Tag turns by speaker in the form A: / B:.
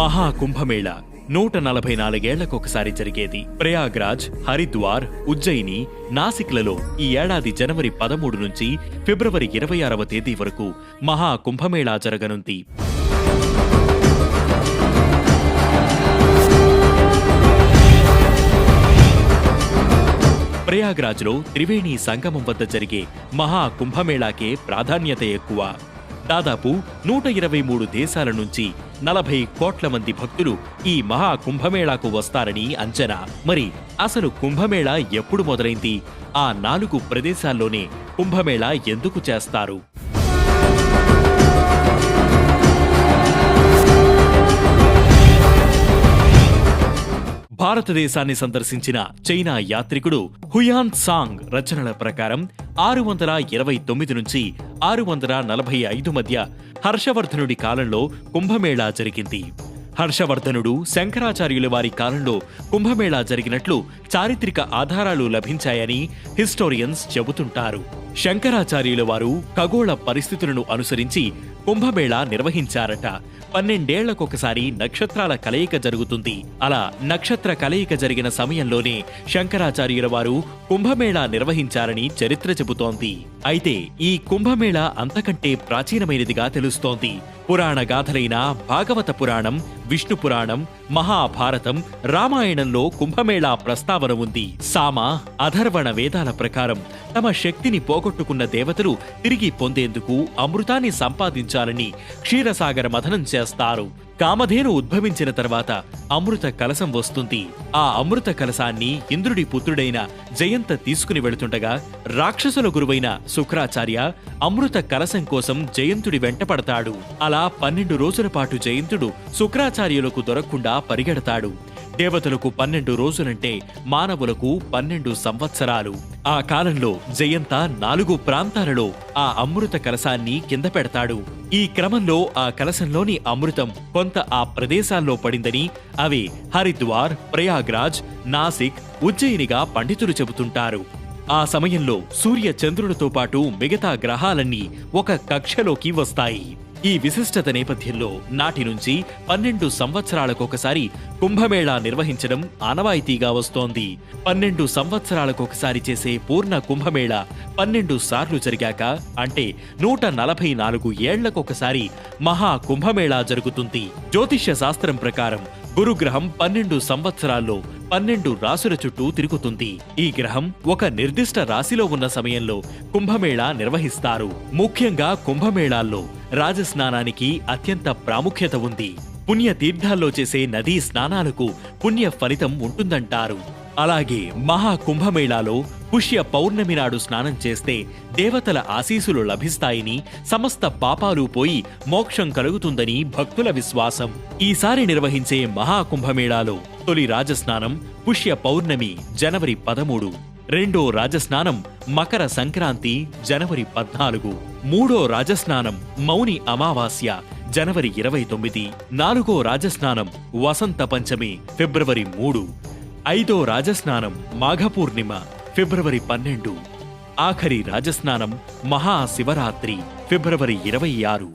A: మహాకుంభమేళ 144 ఏళ్లకొకసారి జరిగేది. ప్రయాగ్రాజ్, హరిద్వార్, ఉజ్జయిని, నాసిక్లలో ఈ ఏడాది జనవరి 13 నుంచి ఫిబ్రవరి 26వ తేదీ వరకు మహాకుంభమేళా జరగనుంది. ప్రయాగ్రాజ్లో త్రివేణి సంగమం వద్ద జరిగే మహాకుంభమేళాకే ప్రాధాన్యత ఎక్కువ. దాదాపు 123 దేశాల నుంచి 40 కోట్ల మంది భక్తులు ఈ మహాకుంభమేళాకు వస్తారని అంచనా. మరి అసలు కుంభమేళా ఎప్పుడు మొదలైంది? ఆ 4 ప్రదేశాల్లోనే కుంభమేళా ఎందుకు చేస్తారు? భారతదేశాన్ని సందర్శించిన చైనా యాత్రికుడు హుయాన్ సాంగ్ రచనల ప్రకారం 629 నుంచి 645 మధ్య హర్షవర్ధనుడి కాలంలో కుంభమేళా జరిగింది. హర్షవర్ధనుడు, శంకరాచార్యుల వారి కాలంలో కుంభమేళా జరిగినట్లు చారిత్రక ఆధారాలు లభించాయని హిస్టోరియన్స్ చెబుతుంటారు. శంకరాచార్యుల వారు ఖగోళ పరిస్థితులను అనుసరించి కుంభమేళా నిర్వహించారట. 12 ఏళ్లకొకసారి నక్షత్రాల కలయిక జరుగుతుంది. అలా నక్షత్ర కలయిక జరిగిన సమయంలోనే శంకరాచార్యుల వారు కుంభమేళా నిర్వహించారని చరిత్ర చెబుతోంది. అయితే ఈ కుంభమేళా అంతకంటే ప్రాచీనమైనదిగా తెలుస్తోంది. పురాణ గాథలైన భాగవత పురాణం, విష్ణు పురాణం, మహాభారతం, రామాయణంలో కుంభమేళా ప్రస్తావన ఉంది. సామ, అథర్వణ వేదాల ప్రకారం తమ శక్తిని పోగొట్టుకున్న దేవతలు తిరిగి పొందేందుకు అమృతాన్ని సంపాదించాలని క్షీరసాగర మథనం చేస్తారు. కామధేను ఉద్భవించిన తర్వాత అమృత కలశం వస్తుంది. ఆ అమృత కలశాన్ని ఇంద్రుడి పుత్రుడైన జయంత తీసుకుని వెళుతుండగా రాక్షసుల గురువైన శుక్రాచార్య అమృత కలశం కోసం జయంతుడి వెంటపడతాడు. అలా 12 రోజుల పాటు జయంతుడు శుక్రాచార్యులకు దొరకకుండా పరిగెడతాడు. దేవతలకు 12 రోజులంటే మానవులకు 12 సంవత్సరాలు. ఆ కాలంలో జయంత 4 ప్రాంతాలలో ఆ అమృత కలశాన్ని కింద పెడతాడు. ఈ క్రమంలో ఆ కలశంలోని అమృతం కొంత ఆ ప్రదేశాల్లో పడిందని అవి హరిద్వార్, ప్రయాగ్రాజ్, నాసిక్, ఉజ్జయినిగా పండితులు చెబుతుంటారు. ఆ సమయంలో సూర్య చంద్రులతో పాటు మిగతా గ్రహాలన్నీ ఒక కక్షలోకి వస్తాయి. ఈ విశిష్టత నేపథ్యంలో నాటి నుంచి 12 సంవత్సరాలకొకసారి కుంభమేళా నిర్వహించడం ఆనవాయితీగా వస్తోంది. 12 సంవత్సరాలకొకసారి చేసే పూర్ణ కుంభమేళా 12 సార్లు జరిగాక అంటే 144 ఏళ్లకొకసారి మహా కుంభమేళా జరుగుతుంది. జ్యోతిష్య శాస్త్రం ప్రకారం గురుగ్రహం 12 సంవత్సరాల్లో 12 రాసుల చుట్టూ తిరుగుతుంది. ఈ గ్రహం ఒక నిర్దిష్ట రాశిలో ఉన్న సమయంలో కుంభమేళా నిర్వహిస్తారు. ముఖ్యంగా కుంభమేళాల్లో రాజస్నానానికి అత్యంత ప్రాముఖ్యత ఉంది. పుణ్య తీర్థాల్లో చేసే నదీ స్నానాలకు పుణ్య ఫలితం ఉంటుందంటారు. అలాగే మహాకుంభమేళాలో పుష్య పౌర్ణమి నాడు స్నానం చేస్తే దేవతల ఆశీస్సులు లభిస్తాయని, సమస్త పాపాలు పోయి మోక్షం కలుగుతుందని భక్తుల విశ్వాసం. ఈసారి నిర్వహించే మహాకుంభమేళాలో తొలి రాజస్నానం పుష్య పౌర్ణమి జనవరి 13, రెండో రాజస్నానం మకర సంక్రాంతి జనవరి 14, మూడో రాజస్నానం మౌని అమావాస్య జనవరి 29, నాలుగో రాజస్నానం వసంత పంచమి ఫిబ్రవరి 3, ఐదో రాజస్నానం మాఘపూర్ణిమ ఫిబ్రవరి 12, ఆఖరి రాజస్నానం మహాశివరాత్రి ఫిబ్రవరి 26.